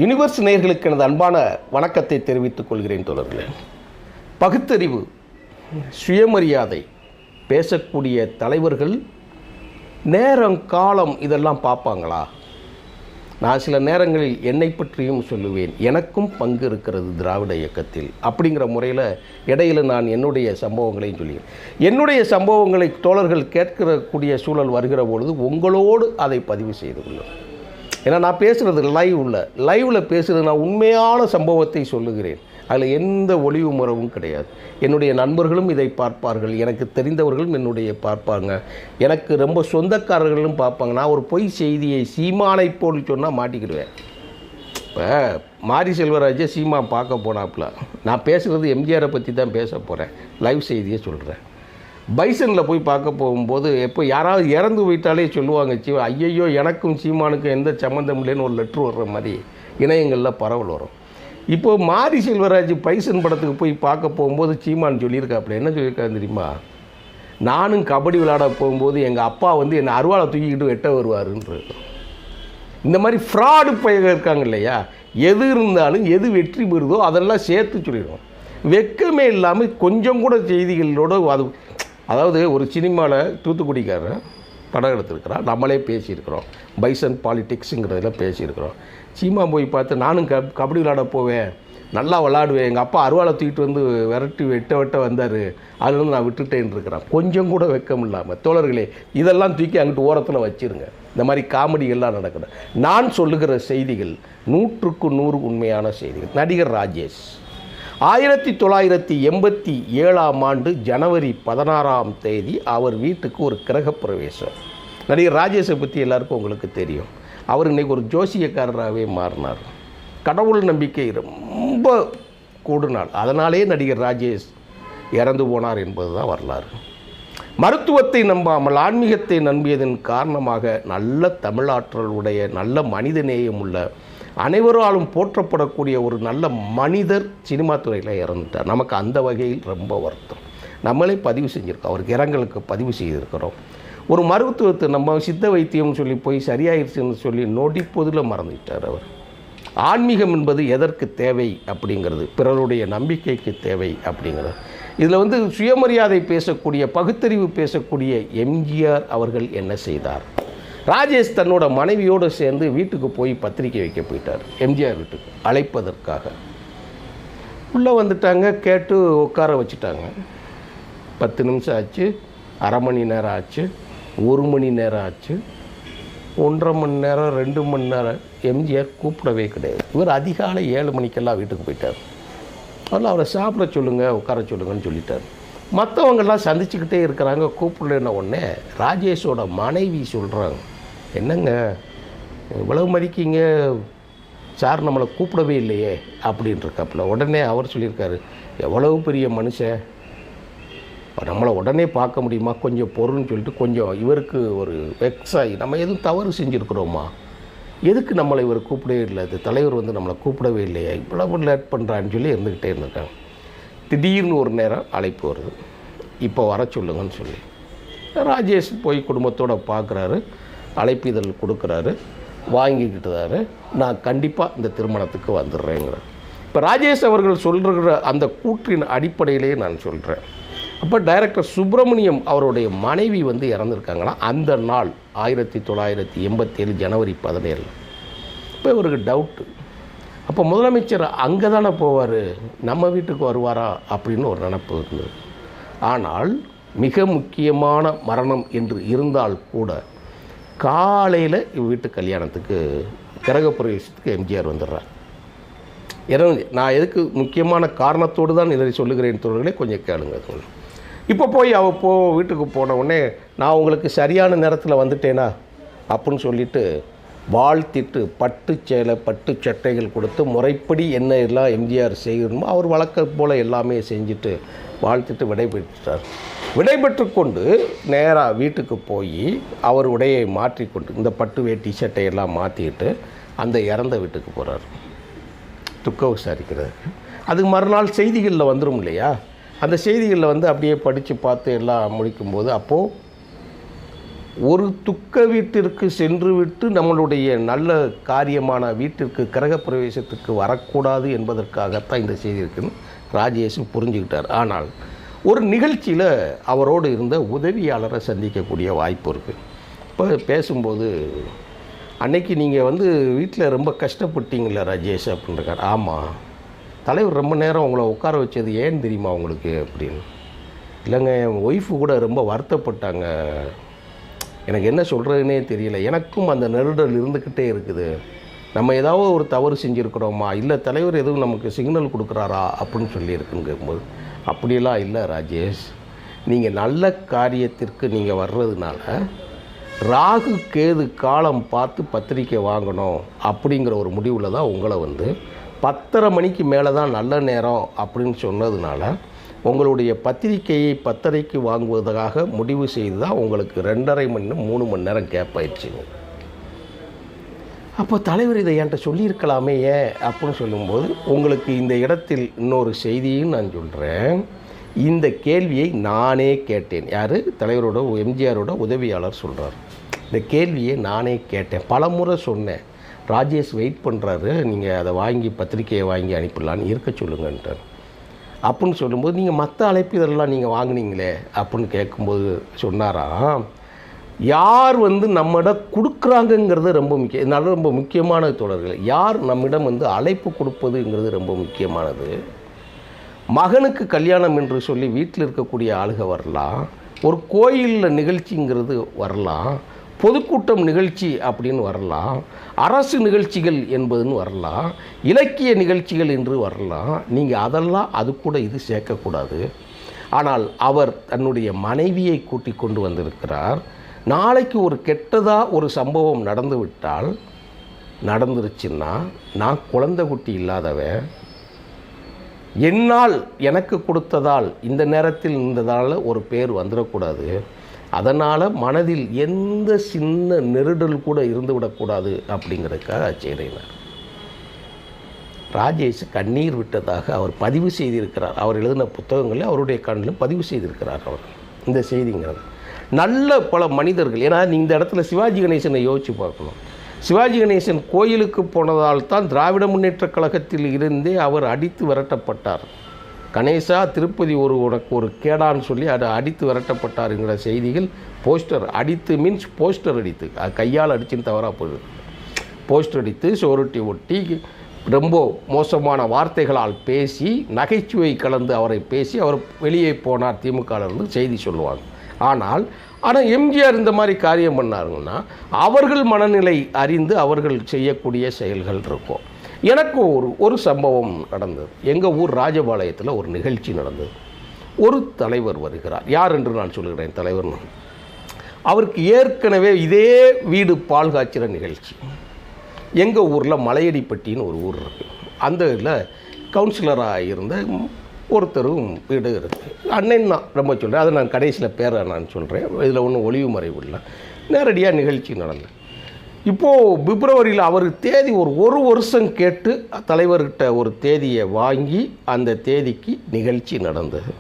Universe நேயர்களுக்கு எனது அன்பான வணக்கத்தை தெரிவித்துக் கொள்கிறேன் தோழர்களே. பகுத்தறிவு, சுயமரியாதை பேசக்கூடிய தலைவர்கள் நேரம் காலம் இதெல்லாம் பார்ப்பாங்களா? நான் சில நேரங்களில் என்னை பற்றியும் சொல்லுவேன். எனக்கும் பங்கு இருக்கிறது திராவிட இயக்கத்தில் அப்படிங்கிற முறையில் இடையில் நான் என்னுடைய சம்பவங்களையும் சொல்லுவேன். என்னுடைய சம்பவங்களை தோழர்கள் கேட்கக்கூடிய சூழல் வருகிற பொழுது உங்களோடு அதை பதிவு செய்து கொள்ளும். ஏன்னா நான் பேசுகிறது லைவில் பேசுகிறது, நான் உண்மையான சம்பவத்தை சொல்லுகிறேன். அதில் எந்த ஒளிவு முறவும் கிடையாது. என்னுடைய நண்பர்களும் இதை பார்ப்பார்கள், எனக்கு தெரிந்தவர்களும் என்னுடைய பார்ப்பாங்க, எனக்கு ரொம்ப சொந்தக்காரர்களும் பார்ப்பாங்க. நான் ஒரு பொய் செய்தியை சீமானை போல் சொன்னால் மாட்டிக்கிடுவேன். இப்போ மாரி செல்வராஜை சீமா பார்க்க போனாப்புல, நான் பேசுகிறது எம்ஜிஆரை பற்றி தான் பேச போகிறேன், லைவ் செய்தியை சொல்கிறேன். பைசனில் போய் பார்க்க போகும்போது எப்போ யாராவது இறந்து போயிட்டாலே சொல்லுவாங்க, ஐயையோ எனக்கும் சீமானுக்கும் எந்த சம்மந்தம் இல்லைன்னு ஒரு லெட்ரு வர்ற மாதிரி இணையங்களில் பரவல் வரும். இப்போது மாரி செல்வராஜ் பைசன் படத்துக்கு போய் பார்க்க போகும்போது சீமான் சொல்லியிருக்காப்புல, என்ன சொல்லியிருக்காரு தெரியுமா? நானும் கபடி விளையாட போகும்போது எங்கள் அப்பா வந்து என்னை அருவாளை தூக்கிக்கிட்டு வெட்ட வருவாருன்ற. இந்த மாதிரி ஃப்ராடு பையங்க இருக்காங்க இல்லையா, எது இருந்தாலும் எது வெற்றி பெறுதோ அதெல்லாம் சேர்த்து சொல்லிடுவோம். வெக்கமே இல்லாமல் கொஞ்சம் கூட செய்திகளோட அதாவது ஒரு சினிமாவில் தூத்துக்குடிக்காரர் படம் எடுத்துருக்கிறோம், நம்மளே பேசியிருக்கிறோம், பைசன் பாலிடிக்ஸுங்கிறதுல பேசியிருக்கிறோம். சீமா போய் பார்த்து நானும் கபடி விளையாட போவேன், நல்லா விளாடுவேன், எங்கள் அப்பா அருவாளை தூக்கிட்டு வந்து விரட்டி வெட்ட வந்தார், அதுலேருந்து நான் விட்டுட்டேன்னு இருக்கிறேன். கொஞ்சம் கூட வெக்கம் இல்லாமல். தோழர்களே, இதெல்லாம் தூக்கி அங்கிட்டு ஓரத்தில் வச்சுருங்க. இந்த மாதிரி காமெடிகள்லாம் நடக்குது. நான் சொல்லுகிற செய்திகள் 100க்கு 100 உண்மையான செய்திகள். நடிகர் ராஜேஷ் 1987 ஜனவரி 16 அவர் வீட்டுக்கு ஒரு கிரகப்பிரவேசம். நடிகர் ராஜேஷை பற்றி எல்லாருக்கும் உங்களுக்கு தெரியும். அவர் இன்றைக்கி ஒரு ஜோசியக்காரராகவே மாறினார். கடவுள் நம்பிக்கை ரொம்ப கூடுனாள், அதனாலே நடிகர் ராஜேஷ் இறந்து போனார் என்பது தான் வரலாறு. மருத்துவத்தை நம்பாமல் ஆன்மீகத்தை நம்பியதன் காரணமாக நல்ல தமிழாற்றலுடைய நல்ல மனிதநேயம் உள்ள அனைவராலும் போற்றப்படக்கூடிய ஒரு நல்ல மனிதர் சினிமா துறையில் இறந்துட்டார். நமக்கு அந்த வகையில் ரொம்ப வருத்தம். நம்மளே பதிவு செஞ்சுருக்கோம், அவருக்கு இரங்கலுக்கு பதிவு செய்திருக்கிறோம். ஒரு மருத்துவத்தை நம்ம சித்த வைத்தியம்னு சொல்லி போய் சரியாயிருச்சுன்னு சொல்லி நொடிப்பொதில் மறந்துவிட்டார் அவர். ஆன்மீகம் என்பது எதற்கு தேவை அப்படிங்கிறது, பிறருடைய நம்பிக்கைக்கு தேவை அப்படிங்கிறது. இதில் வந்து சுயமரியாதை பேசக்கூடிய, பகுத்தறிவு பேசக்கூடிய எம்ஜிஆர் அவர்கள் என்ன செய்தார்? ராஜேஷ் தன்னோட மனைவியோடு சேர்ந்து வீட்டுக்கு போய் பத்திரிக்கை வைக்க போயிட்டார். எம்ஜிஆர் வீட்டுக்கு அழைப்பதற்காக உள்ளே வந்துட்டாங்க, கேட்டு உட்கார வச்சுட்டாங்க. 10 நிமிஷம் ஆச்சு, அரை மணி நேரம் ஆச்சு, 1 மணி நேரம் ஆச்சு, 1.5 மணி நேரம், 2 மணி நேரம். எம்ஜிஆர் கூப்பிடவே கிடையாது. இவர் அதிகாலை 7 மணிக்கெல்லாம் வீட்டுக்கு போயிட்டார். அதில் அவரை சாப்பிட சொல்லுங்கள், உட்கார சொல்லுங்கன்னு சொல்லிட்டார். மற்றவங்கெல்லாம் சந்திச்சுக்கிட்டே இருக்கிறாங்க. கூப்பிடலன்ன உடனே ராஜேஷோட மனைவி சொல்கிறாங்க, என்னங்க இவ்வளவு மதிக்கிங்க சார், நம்மளை கூப்பிடவே இல்லையே அப்படின்ட்டுருக்காப்புல. உடனே அவர் சொல்லியிருக்காரு, எவ்வளவு பெரிய மனுஷன், நம்மளை உடனே பார்க்க முடியுமா, கொஞ்சம் பொருள்னு சொல்லிட்டு கொஞ்சம் இவருக்கு ஒரு வெக்ஸாகி, நம்ம எதுவும் தவறு செஞ்சுருக்குறோமா, எதுக்கு நம்மளை இவர் கூப்பிடவே இல்லை, அது தலைவர் வந்து நம்மளை கூப்பிடவே இல்லையா, இவ்வளவு லேட் பண்ணுறான்னு சொல்லி இருந்துக்கிட்டே இருந்திருக்காங்க. திடீர்னு ஒரு நேரம் அழைப்பு வருது, இப்போ வர சொல்லுங்கன்னு சொல்லி. ராஜேஷ் போய் குடும்பத்தோடு பார்க்குறாரு, அழைப்பிதழ் கொடுக்குறாரு, வாங்கிக்கிட்டுதாரு. நான் கண்டிப்பாக இந்த திருமணத்துக்கு வந்துடுறேங்கிறார். இப்போ ராஜேஷ் அவர்கள் சொல்கிற அந்த கூற்றின் அடிப்படையிலேயே நான் சொல்கிறேன். அப்போ டைரக்டர் சுப்பிரமணியம் அவருடைய மனைவி வந்து இறந்துருக்காங்களா அந்த நாள் 1987 ஜனவரி 17. இப்போ இவருக்கு டவுட்டு, அப்போ முதலமைச்சர் அங்கே தானே போவார், நம்ம வீட்டுக்கு வருவாரா அப்படின்னு ஒரு நினப்பு இருந்தது. ஆனால் மிக முக்கியமான மரணம் என்று இருந்தால் கூட காலையில் வீட்டு கல்யாணத்துக்கு கிரகப்பிரவேசத்துக்கு எம்ஜிஆர் வந்துடுறார். நான் எதுக்கு முக்கியமான காரணத்தோடு தான் இதை சொல்லுகிறேன் தோழர்களே, கொஞ்சம் கேளுங்க. இப்போ போய் வீட்டுக்கு போன உடனே நான் உங்களுக்கு சரியான நேரத்தில் வந்துட்டேனா அப்படின்னு சொல்லிவிட்டு வாழ்த்திட்டு பட்டு சேலை பட்டு சட்டைகள் கொடுத்து முறைப்படி என்ன எல்லாம் எம்ஜிஆர் செய்யணுமோ அவர் வழக்கம் போல் எல்லாமே செஞ்சுட்டு வாழ்த்திட்டு விடைபெற்றார். விடைபெற்று கொண்டு நேராக வீட்டுக்கு போய் அவர் உடையை மாற்றிக்கொண்டு இந்த பட்டு வேட்டி சட்டையெல்லாம் மாற்றிக்கிட்டு அந்த இறந்த வீட்டுக்கு போகிறார் துக்க விசாரிக்கிறது. அதுக்கு மறுநாள் செய்திகளில் வந்துடும் இல்லையா, அந்த செய்திகளில் வந்து அப்படியே படித்து பார்த்து எல்லாம் முடிக்கும்போது அப்போது ஒரு துக்க வீட்டிற்கு சென்றுவிட்டு நம்மளுடைய நல்ல காரியமான வீட்டிற்கு கிரகப்பிரவேசத்துக்கு வரக்கூடாது என்பதற்காகத்தான் இந்த செய்தி இருக்குன்னு ராஜேஷ் புரிஞ்சுக்கிட்டார். ஆனால் ஒரு நிகழ்ச்சியில் அவரோடு இருந்த உதவியாளரை சந்திக்கக்கூடிய வாய்ப்பு இருக்குது. இப்போ பேசும்போது, அன்னைக்கு நீங்கள் வந்து வீட்டில் ரொம்ப கஷ்டப்பட்டீங்களா ராஜேஷ் அப்படின்றார். ஆமாம், தலைவர் ரொம்ப நேரம் உங்களை உட்கார வச்சது ஏன்னு தெரியுமா உங்களுக்கு அப்படின்னு. இல்லைங்க, என் ஒய்ஃபு கூட ரொம்ப வருத்தப்பட்டாங்க, எனக்கு என்ன சொல்கிறதுனே தெரியல, எனக்கும் அந்த நெருடல் இருந்துக்கிட்டே இருக்குது, நம்ம ஏதாவது ஒரு தவறு செஞ்சுருக்கிறோமா, இல்லை தலைவர் எதுவும் நமக்கு சிக்னல் கொடுக்குறாரா அப்படின்னு சொல்லியிருக்குன்னு கேட்கும்போது, அப்படியெல்லாம் இல்லை ராஜேஷ், நீங்கள் நல்ல காரியத்திற்கு நீங்கள் வர்றதுனால ராகு கேது காலம் பார்த்து பத்திரிக்கை வாங்கணும் அப்படிங்கிற ஒரு முடிவில் தான் உங்களை வந்து 10:30 மணிக்கு மேலே தான் நல்ல நேரம் அப்படின்னு சொன்னதுனால உங்களுடைய பத்திரிக்கையை 10:30க்கு வாங்குவதாக முடிவு செய்து தான் உங்களுக்கு 2:30 மணி நேரம் 3 மணி நேரம் கேப் ஆயிடுச்சுங்க. அப்போ தலைவர் இதை என்கிட்ட சொல்லியிருக்கலாமே ஏன் அப்படின்னு சொல்லும்போது, உங்களுக்கு இந்த இடத்தில் இன்னொரு செய்தியும் நான் சொல்கிறேன். இந்த கேள்வியை நானே கேட்டேன். யார்? தலைவரோட எம்ஜிஆரோட உதவியாளர் சொல்கிறார். இந்த கேள்வியை நானே கேட்டேன், பல முறை சொன்னேன். ராஜேஷ் வெயிட் பண்ணுறாரு, நீங்கள் அதை வாங்கி பத்திரிக்கையை வாங்கி அனுப்பிடலான்னு இருக்க சொல்லுங்கன்ட்டார். அப்படின்னு சொல்லும்போது, நீங்கள் மற்ற அழைப்பிதழெல்லாம் நீங்கள் வாங்கினீங்களே அப்படின்னு கேட்கும்போது சொன்னாராம், யார் வந்து நம்மிடம் கொடுக்குறாங்கங்கிறது ரொம்ப முக்கியம். இதனால ரொம்ப முக்கியமான தொடர்கள், யார் நம்மிடம் வந்து அழைப்பு கொடுப்பதுங்கிறது ரொம்ப முக்கியமானது. மகனுக்கு கல்யாணம் என்று சொல்லி வீட்டில் இருக்கக்கூடிய ஆளுக வரலாம், ஒரு கோயிலில் நிகழ்ச்சிங்கிறது வரலாம், பொதுக்கூட்டம் நிகழ்ச்சி அப்படின்னு வரலாம், அரசு நிகழ்ச்சிகள் என்பதுன்னு வரலாம், இலக்கிய நிகழ்ச்சிகள் என்று வரலாம். நீங்கள் அதெல்லாம் அது கூட இது சேர்க்கக்கூடாது. ஆனால் அவர் தன்னுடைய மனைவியை கூட்டிக் கொண்டு வந்திருக்கிறார். நாளைக்கு ஒரு கெட்டதாக ஒரு சம்பவம் நடந்து விட்டால், நடந்துருச்சுன்னா, நான் குழந்தை குட்டி இல்லாதவன், என்னால் எனக்கு கொடுத்ததால் இந்த நேரத்தில் இருந்ததால் ஒரு பேர் வந்துடக்கூடாது, அதனால் மனதில் எந்த சின்ன நெருடல் கூட இருந்து விடக்கூடாது அப்படிங்கிறதுக்காக செய்கிறார். ராஜேஷ் கண்ணீர் விட்டதாக அவர் பதிவு செய்திருக்கிறார். அவர் எழுதின புத்தகங்களில் அவருடைய கண்ணிலும் பதிவு செய்திருக்கிறார் அவர் இந்த செய்திங்கிறது. நல்ல பல மனிதர்கள், ஏன்னா இந்த இடத்துல சிவாஜி கணேசனை யோசித்து பார்க்கணும். சிவாஜி கணேசன் கோயிலுக்கு போனதால் தான் திராவிட முன்னேற்றக் கழகத்தில் இருந்தே அவர் அடித்து விரட்டப்பட்டார். கணேசா திருப்பதி உனக்கு ஒரு கேடான்னு சொல்லி அதை அடித்து விரட்டப்பட்டாருங்கிற செய்திகள் போஸ்டர் அடித்து மீன்ஸ் போஸ்டர் அடித்து, கையால் அடிச்சுன்னு தவறாக போகுது, போஸ்டர் அடித்து சோருட்டி ஒட்டி ரொம்ப மோசமான வார்த்தைகளால் பேசி நகைச்சுவை கலந்து அவரை பேசி அவர் வெளியே போனார் திமுகவிலிருந்து செய்தி சொல்லுவாங்க. ஆனால் எம்ஜிஆர் இந்த மாதிரி காரியம் பண்ணாருங்கன்னா அவர்கள் மனநிலை அறிந்து அவர்கள் செய்யக்கூடிய செயல்கள் இருக்கும். எனக்கு ஒரு சம்பவம் நடந்தது. எங்கள் ஊர் ராஜபாளையத்தில் ஒரு நிகழ்ச்சி நடந்தது. ஒரு தலைவர் வருகிறார். யார் என்று நான் சொல்லுகிறேன் தலைவர். அவருக்கு ஏற்கனவே இதே வீடு பால் காய்ச்சிற நிகழ்ச்சி. எங்கள் ஊரில் மலையடிப்பட்டின்னு ஒரு ஊர் இருக்குது. அந்த இதில் கவுன்சிலராக இருந்த ஒருத்தரும் வீடு இருக்குது. அண்ணன் தான் ரொம்ப சொல்கிறேன், அதை நான் கடைசியில் பேரை நான் சொல்கிறேன், இதில் ஒன்றும் ஒளிவு மறைவு இல்லை. நேரடியாக நிகழ்ச்சி நடந்தது. இப்போது பிப்ரவரியில் அவர் தேதி ஒரு வருஷம் கேட்டு தலைவர்கிட்ட ஒரு தேதியை வாங்கி அந்த தேதிக்கு நிகழ்ச்சி நடந்தது.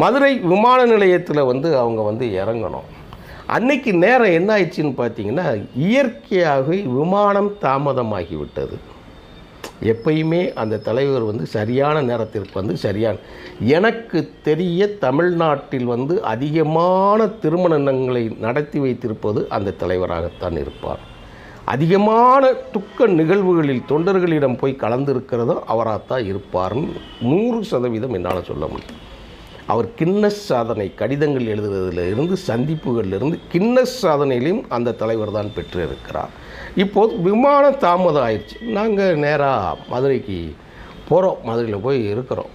மதுரை விமான நிலையத்தில் அவங்க இறங்கணும். அன்னைக்கு நேரம் என்ன ஆயிடுச்சின்னு பார்த்தீங்கன்னா, இயற்கையாகவே விமானம் தாமதமாகிவிட்டது. எப்பயுமே அந்த தலைவர் சரியான நேரத்திற்கு சரியான, எனக்கு தெரிய தமிழ்நாட்டில் அதிகமான திருமணங்களை நடத்தி வைத்திருப்பது அந்த தலைவராகத்தான் இருப்பார். அதிகமான துக்க நிகழ்வுகளில் தொண்டர்களிடம் போய் கலந்திருக்கிறதோ அவராகத்தான் இருப்பார்னு 100% என்னால் சொல்ல முடியும். அவர் கின்னஸ் சாதனை கடிதங்கள் எழுதுறதுல இருந்து சந்திப்புகளிலிருந்து கின்னஸ் சாதனையிலையும் அந்த தலைவர் தான் பெற்று இருக்கிறார். இப்போது விமான தாமதம் ஆயிடுச்சு. நாங்கள் நேராக மதுரைக்கு போகிறோம். மதுரையில் போய் இருக்கிறோம்.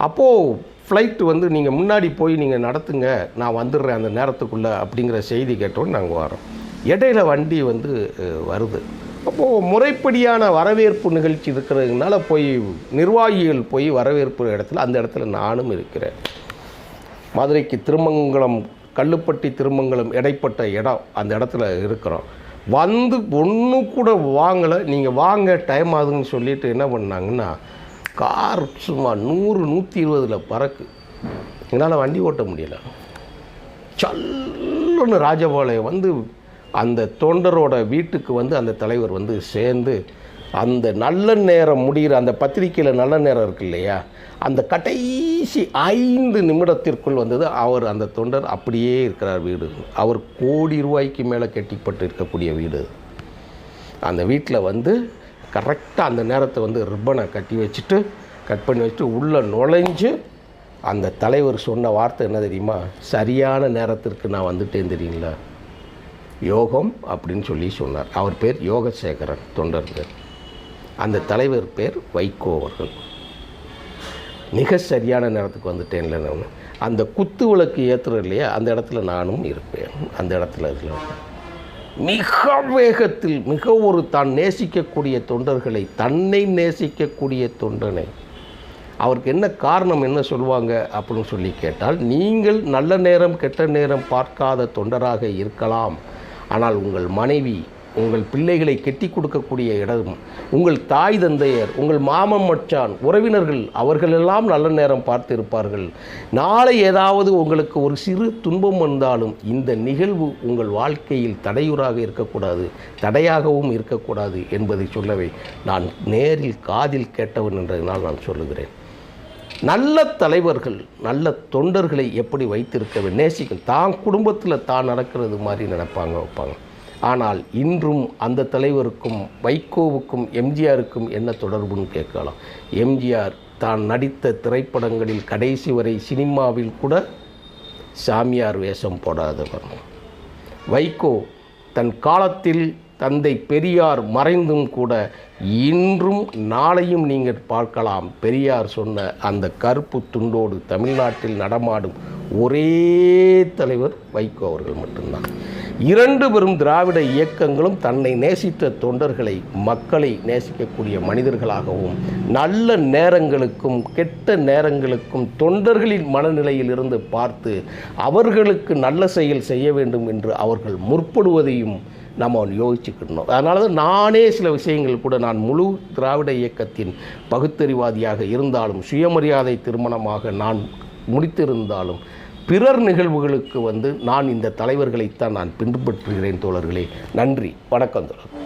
அப்போது ஃப்ளைட்டு நீங்கள் முன்னாடி போய் நீங்கள் நடத்துங்க, நான் வந்துடுறேன் அந்த நேரத்துக்குள்ளே அப்படிங்கிற செய்தி கேட்டோன்னு நாங்கள் வரோம். இடையில வண்டி வருது. அப்போது முறைப்படியான வரவேற்பு நிகழ்ச்சி இருக்கிறதுனால போய் நிர்வாகிகள் போய் வரவேற்பு இடத்துல அந்த இடத்துல நானும் இருக்கிறேன். மதுரைக்கு திருமங்கலம், கல்லுப்பட்டி திருமங்கலம் இடைப்பட்ட இடம், அந்த இடத்துல இருக்கிறோம். ஒன்று கூட வாங்கலை. நீங்கள் வாங்க டைம் ஆகுதுன்னு சொல்லிட்டு என்ன பண்ணாங்கன்னா, கார் சும்மா 100-120 பறக்கு. என்னால் வண்டி ஓட்ட முடியலை. சல்லுன்னு சட்டுன்னு ராஜபாளையம் வந்து அந்த தொண்டரோட வீட்டுக்கு வந்து அந்த தலைவர் வந்து சேர்ந்து அந்த நல்ல நேரம் முடிகிற அந்த பத்திரிக்கையில் நல்ல நேரம் இருக்கு இல்லையா, அந்த கடைசி 5 நிமிடத்திற்குள் வந்தது அவர் அந்த தொண்டர் அப்படியே இருக்கிறார். வீடு அவர் கோடி ரூபாய்க்கு மேலே கட்டிப்பட்டு இருக்கக்கூடிய வீடு. அந்த வீட்டில் வந்து கரெக்டாக அந்த நேரத்தை வந்து ரிப்பனை கட் பண்ணி வச்சுட்டு உள்ளே நுழைஞ்சு அந்த தலைவர் சொன்ன வார்த்தை என்ன தெரியுமா? சரியான நேரத்திற்கு நான் வந்துட்டேன் தெரியுங்களா, யோகம் அப்படின்னு சொல்லி சொன்னார். அவர் பேர் யோகசேகரன் தொண்டர் பேர். அந்த தலைவர் பேர் வைகோ அவர்கள். மிக சரியான நேரத்துக்கு வந்துட்டேன்ல. நான் அந்த குத்து விளக்கு ஏற்றுறோம் இல்லையா, அந்த இடத்துல நானும் இருப்பேன். அந்த இடத்துல மிக வேகத்தில் தான் நேசிக்கக்கூடிய தொண்டர்களை, தன்னை நேசிக்கக்கூடிய தொண்டனை, அவருக்கு என்ன காரணம் என்ன சொல்லுவாங்க அப்படின்னு சொல்லி கேட்டால், நீங்கள் நல்ல நேரம் கெட்ட நேரம் பார்க்காத தொண்டராக இருக்கலாம், ஆனால் உங்கள் மனைவி உங்கள் பிள்ளைகளை கெட்டி கொடுக்கக்கூடிய இடம், உங்கள் தாய் தந்தையர், உங்கள் மாமன் மச்சான் உறவினர்கள், அவர்களெல்லாம் நல்ல நேரம் பார்த்து இருப்பார்கள். நாளை ஏதாவது உங்களுக்கு ஒரு சிறு துன்பம் வந்தாலும் இந்த நிகழ்வு உங்கள் வாழ்க்கையில் தடையூறாக இருக்கக்கூடாது, தடையாகவும் இருக்கக்கூடாது என்பதை சொல்லவே நான் நேரில் காதில் கேட்டவன் என்றதனால் நான் சொல்லுகிறேன். நல்ல தலைவர்கள் நல்ல தொண்டர்களை எப்படி வைத்திருக்க நேசிக்கும், தான் குடும்பத்தில் தான் நடக்கிறது மாதிரி வைப்பாங்க. ஆனால் இன்றும் அந்த தலைவருக்கும் வைகோவுக்கும் எம்ஜிஆருக்கும் என்ன தொடர்புன்னு கேட்கலாம். எம்ஜிஆர் தான் நடித்த திரைப்படங்களில் கடைசி வரை சினிமாவில் கூட சாமியார் வேஷம் போடாதவர். வைகோ தன் காலத்தில் தந்தை பெரியார் மறைந்தும் கூட இன்றும் நாளையும் நீங்கள் பார்க்கலாம், பெரியார் சொன்ன அந்த கருப்பு துண்டோடு தமிழ்நாட்டில் நடமாடும் ஒரே தலைவர் வைகோ அவர்கள் மட்டும்தான். 2 பெரும் திராவிட இயக்கங்களும் தன்னை நேசித்த தொண்டர்களை, மக்களை நேசிக்கக்கூடிய மனிதர்களாகவும், நல்ல நேரங்களுக்கும் கெட்ட நேரங்களுக்கும் தொண்டர்களின் மனநிலையில் இருந்து பார்த்து அவர்களுக்கு நல்ல செயல் செய்ய வேண்டும் என்று அவர்கள் முற்படுவதையும் நம்ம யோசிச்சுக்கிடணும். அதனால தான் நானே சில விஷயங்கள் கூட, நான் முழு திராவிட இயக்கத்தின் பகுத்தறிவாதியாக இருந்தாலும், சுயமரியாதை திருமணமாக நான் முடித்திருந்தாலும், பிறர் நிகழ்வுகளுக்கு நான் இந்த தலைவர்களைத்தான் நான் பின்பற்றுகிறேன் தோழர்களே. நன்றி, வணக்கம் தோழர்.